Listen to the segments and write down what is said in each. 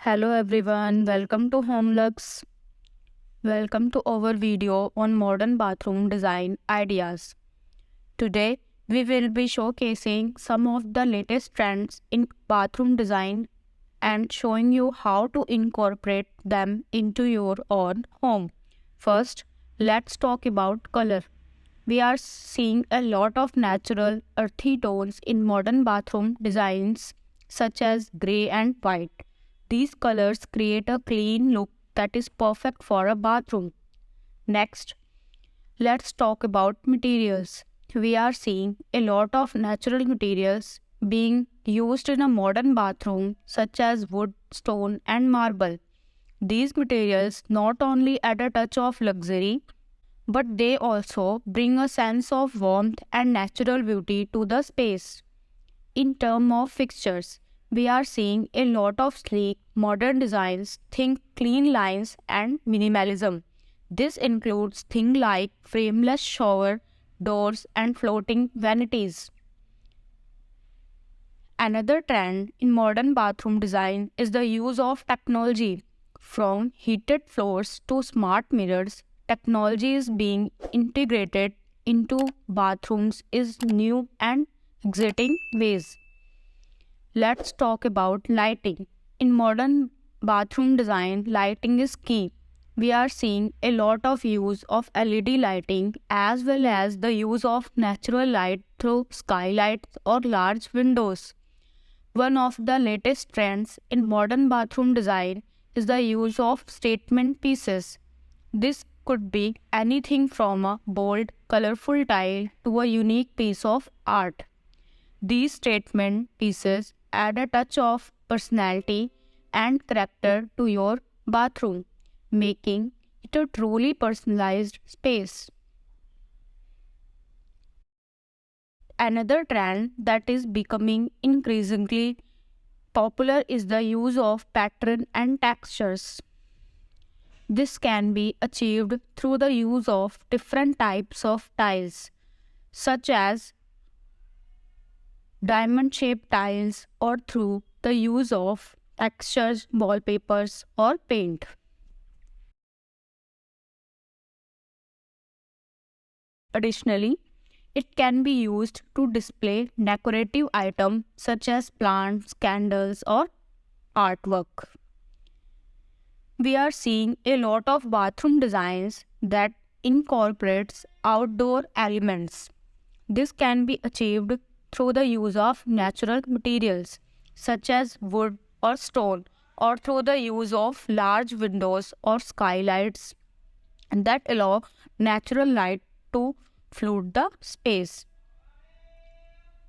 Hello everyone, welcome to HomeLux. Welcome to our video on modern bathroom design ideas. Today, we will be showcasing some of the latest trends in bathroom design and showing you how to incorporate them into your own home. First, let's talk about color. We are seeing a lot of natural, earthy tones in modern bathroom designs, such as grey and white. These colors create a clean look that is perfect for a bathroom. Next, let's talk about materials. We are seeing a lot of natural materials being used in a modern bathroom, such as wood, stone, and marble. These materials not only add a touch of luxury, but they also bring a sense of warmth and natural beauty to the space. In terms of fixtures, we are seeing a lot of sleek, modern designs, think clean lines and minimalism. This includes things like frameless shower doors and floating vanities. Another trend in modern bathroom design is the use of technology. From heated floors to smart mirrors, technology is being integrated into bathrooms in new and exciting ways. Let's talk about lighting. In modern bathroom design, lighting is key. We are seeing a lot of use of LED lighting as well as the use of natural light through skylights or large windows. One of the latest trends in modern bathroom design is the use of statement pieces. This could be anything from a bold, colorful tile to a unique piece of art. These statement pieces add a touch of personality and character to your bathroom, making it a truly personalized space. Another trend that is becoming increasingly popular is the use of pattern and textures. This can be achieved through the use of different types of tiles, such as diamond-shaped tiles or through the use of textures, wallpapers, or paint. Additionally, it can be used to display decorative items such as plants, candles, or artwork. We are seeing a lot of bathroom designs that incorporates outdoor elements. This can be achieved through the use of natural materials such as wood or stone, or through the use of large windows or skylights that allow natural light to flood the space.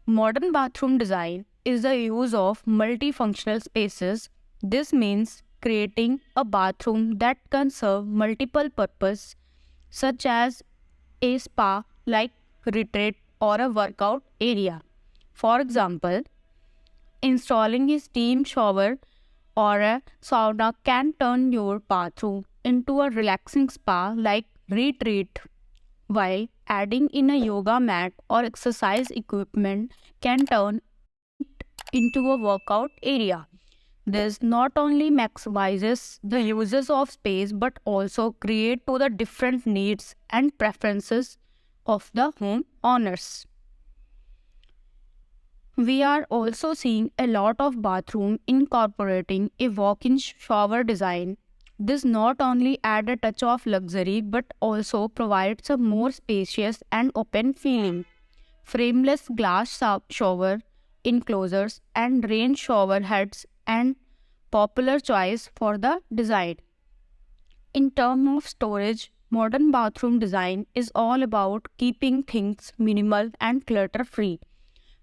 Modern bathroom design is the use of multifunctional spaces. This means creating a bathroom that can serve multiple purposes, such as a spa like retreat or a workout area. For example, installing a steam shower or a sauna can turn your bathroom into a relaxing spa like retreat, while adding in a yoga mat or exercise equipment can turn into a workout area. This not only maximizes the uses of space but also create to the different needs and preferences of the home owners. We are also seeing a lot of bathroom incorporating a walk-in shower design. This not only adds a touch of luxury but also provides a more spacious and open feeling. Frameless glass shower enclosures and rain shower heads and popular choice for the design. In terms of storage, modern bathroom design is all about keeping things minimal and clutter-free.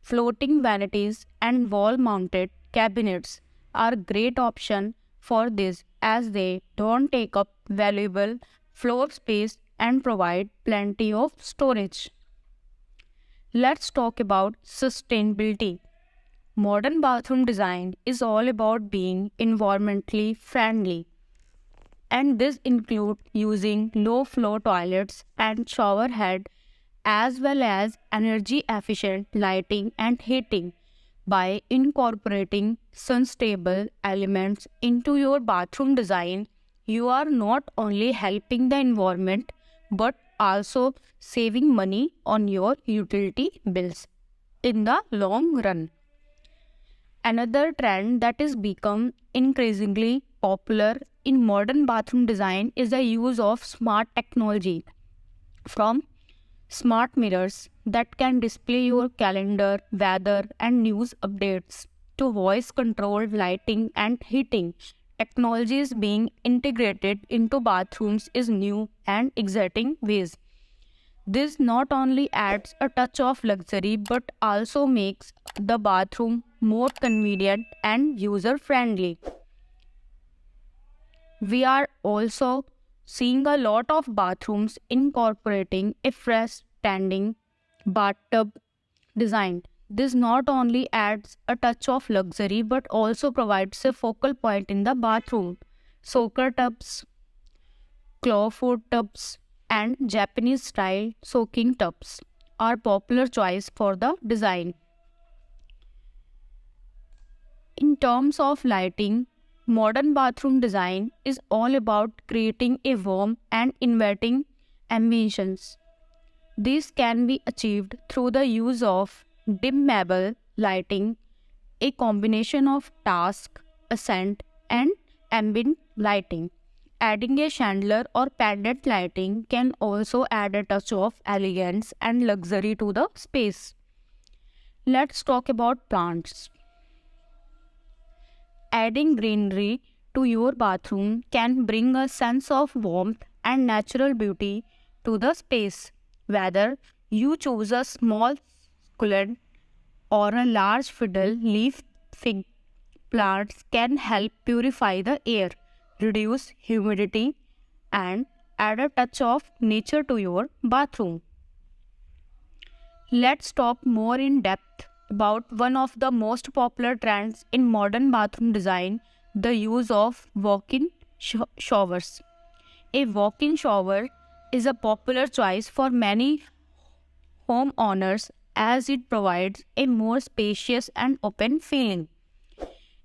Floating vanities and wall-mounted cabinets are a great option for this as they don't take up valuable floor space and provide plenty of storage. Let's talk about sustainability. Modern bathroom design is all about being environmentally friendly, and this includes using low-flow toilets and shower head as well as energy efficient lighting and heating. By incorporating sustainable elements into your bathroom design, you are not only helping the environment but also saving money on your utility bills in the long run. Another trend that has become increasingly popular in modern bathroom design is the use of smart technology, from smart mirrors that can display your calendar, weather, and news updates to voice controlled lighting and heating. Technology is being integrated into bathrooms in new and exciting ways. This not only adds a touch of luxury but also makes the bathroom more convenient and user friendly. We are also seeing a lot of bathrooms incorporating a fresh standing bathtub design. This not only adds a touch of luxury but also provides a focal point in the bathroom. Soaker tubs, clawfoot tubs, and Japanese style soaking tubs are popular choice for the design. In terms of lighting, modern bathroom design is all about creating a warm and inviting ambience. This can be achieved through the use of dimmable lighting, a combination of task, ascent, and ambient lighting. Adding a chandelier or pendant lighting can also add a touch of elegance and luxury to the space. Let's talk about plants. Adding greenery to your bathroom can bring a sense of warmth and natural beauty to the space. Whether you choose a small succulent or a large fiddle leaf fig plants can help purify the air, reduce humidity, and add a touch of nature to your bathroom. Let's talk more in depth about one of the most popular trends in modern bathroom design, the use of walk-in showers. A walk-in shower is a popular choice for many homeowners as it provides a more spacious and open feeling.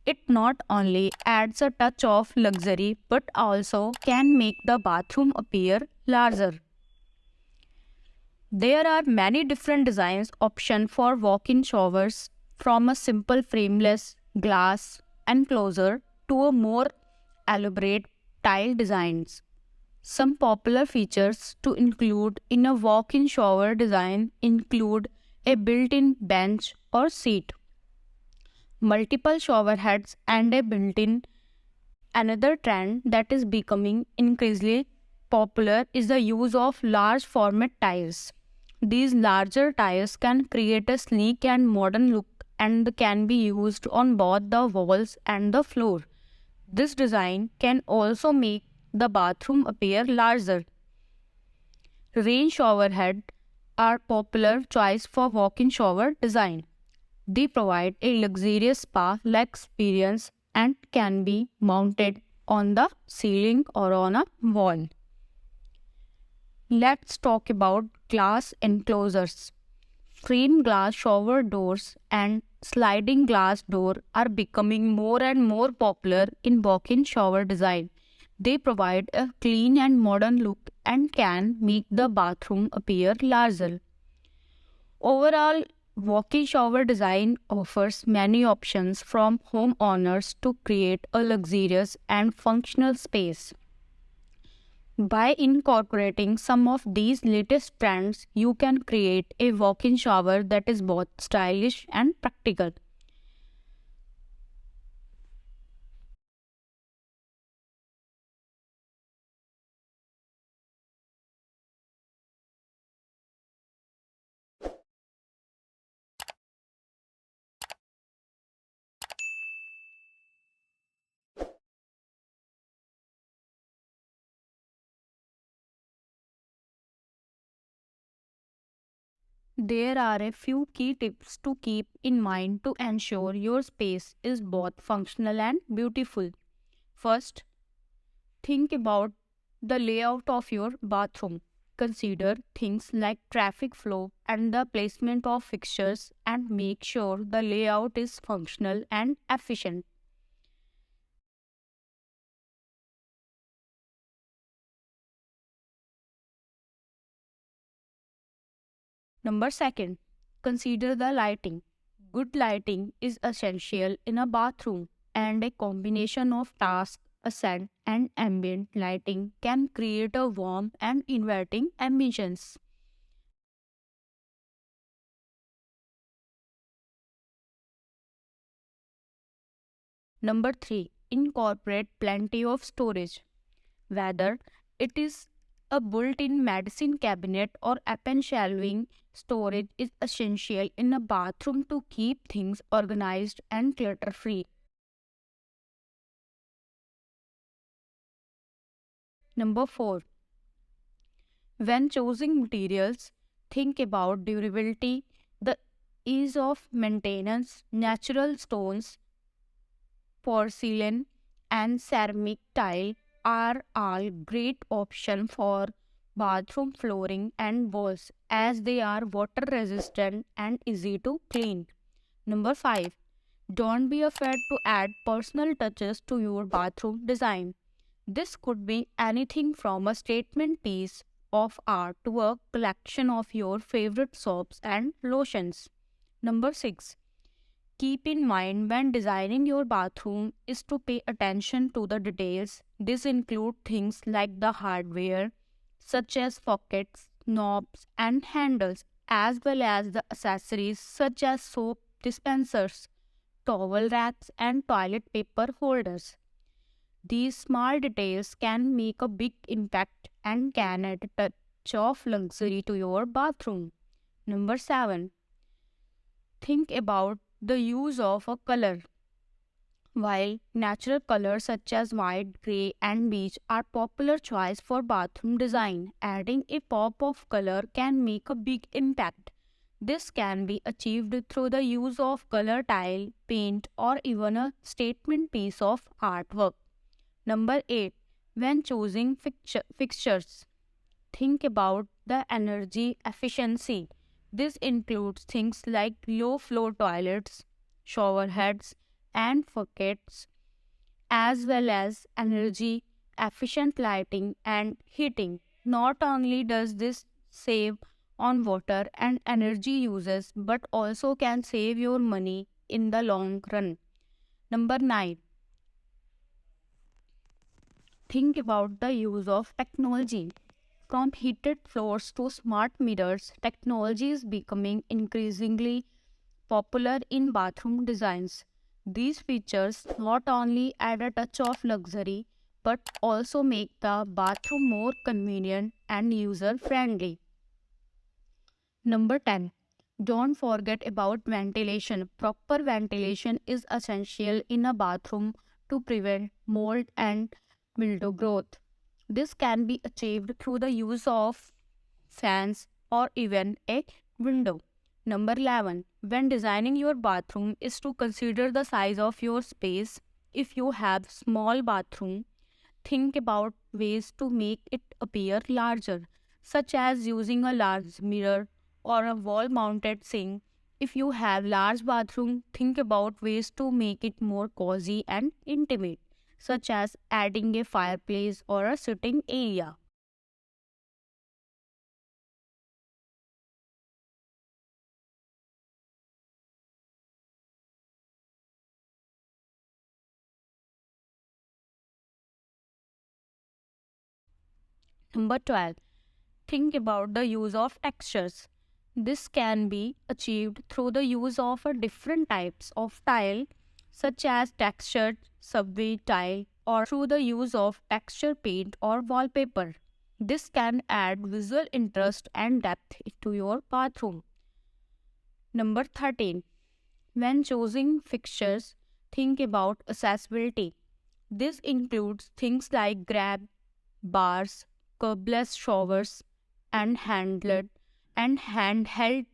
It not only adds a touch of luxury but also can make the bathroom appear larger. There are many different designs options for walk-in showers, from a simple frameless glass enclosure to a more elaborate tile designs. Some popular features to include in a walk-in shower design include a built-in bench or seat, multiple shower heads, and a built-in. Another trend that is becoming increasingly popular is the use of large format tiles. These larger tiles can create a sleek and modern look and can be used on both the walls and the floor. This design can also make the bathroom appear larger. Rain shower heads are popular choice for walk-in shower design. They provide a luxurious spa-like experience and can be mounted on the ceiling or on a wall. Let's talk about glass enclosures. Frame glass shower doors and sliding glass door are becoming more and more popular in walk-in shower design. They provide a clean and modern look and can make the bathroom appear larger. Overall, walk-in shower design offers many options from homeowners to create a luxurious and functional space. By incorporating some of these latest trends, you can create a walk-in shower that is both stylish and practical. There are a few key tips to keep in mind to ensure your space is both functional and beautiful. First, think about the layout of your bathroom. consider things like traffic flow and the placement of fixtures and make sure the layout is functional and efficient. Number second, consider the lighting. Good lighting is essential in a bathroom, and a combination of task, ascent, and ambient lighting can create a warm and inviting ambience. Number 3. Incorporate plenty of storage. Whether it is a built-in medicine cabinet or open shelving, storage is essential in a bathroom to keep things organized and clutter-free. Number 4. When choosing materials, think about durability, the ease of maintenance. Natural stones, porcelain, and ceramic tile are all great options for bathroom flooring and walls as they are water resistant and easy to clean. Number 5. Don't be afraid to add personal touches to your bathroom design. This could be anything from a statement piece of art to a collection of your favorite soaps and lotions. Number 6. Keep in mind when designing your bathroom is to pay attention to the details. This include things like the hardware such as faucets, knobs and handles as well as the accessories such as soap dispensers, towel racks and toilet paper holders. These small details can make a big impact and can add a touch of luxury to your bathroom. Number 7. Think about the use of a color. While natural colors such as white, grey, and beige are popular choice for bathroom design, adding a pop of color can make a big impact. This can be achieved through the use of color tile, paint, or even a statement piece of artwork. Number 8. When choosing fixtures, think about the energy efficiency. This includes things like low flow toilets, shower heads, and faucets, as well as energy efficient lighting and heating. Not only does this save on water and energy uses, but also can save your money in the long run. Number 9. Think about the use of technology. From heated floors to smart mirrors, technology is becoming increasingly popular in bathroom designs. These features not only add a touch of luxury but also make the bathroom more convenient and user friendly. Number 10. Don't forget about ventilation. Proper ventilation is essential in a bathroom to prevent mold and mildew growth. This can be achieved through the use of fans or even a window. Number 11. When designing your bathroom is to consider the size of your space. If you have small bathroom, think about ways to make it appear larger, such as using a large mirror or a wall-mounted sink. If you have large bathroom, think about ways to make it more cozy and intimate, such as adding a fireplace or a sitting area. Number 12. Think about the use of textures. This can be achieved through the use of different types of tile, such as textured subway tile, or through the use of texture paint or wallpaper. This can add visual interest and depth to your bathroom. Number 13. When choosing fixtures, think about accessibility. This includes things like grab bars, curbless showers, and handheld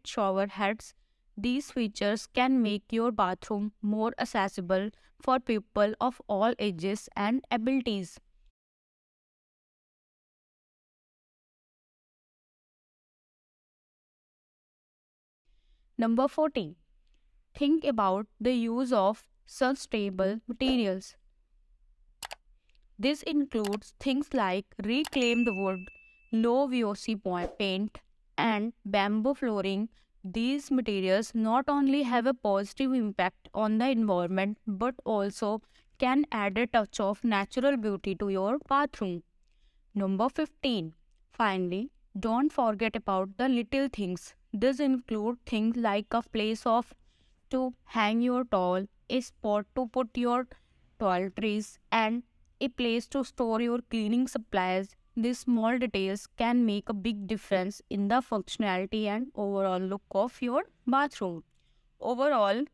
shower heads. These features can make your bathroom more accessible for people of all ages and abilities. Number 14. Think about the use of sustainable materials. This includes things like reclaimed wood, low VOC paint, and bamboo flooring. These materials not only have a positive impact on the environment but also can add a touch of natural beauty to your bathroom. Number 15. Finally, don't forget about the little things. This include things like a place of to hang your towel, a spot to put your toiletries, and a place to store your cleaning supplies. These small details can make a big difference in the functionality and overall look of your bathroom. Overall,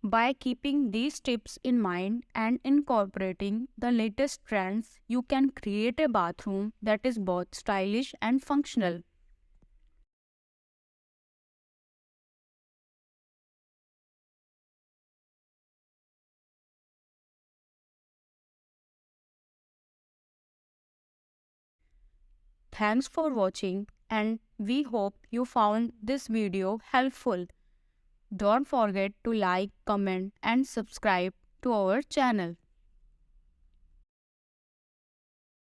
by keeping these tips in mind and incorporating the latest trends, you can create a bathroom that is both stylish and functional. Thanks for watching, and we hope you found this video helpful. Don't forget to like, comment, and subscribe to our channel.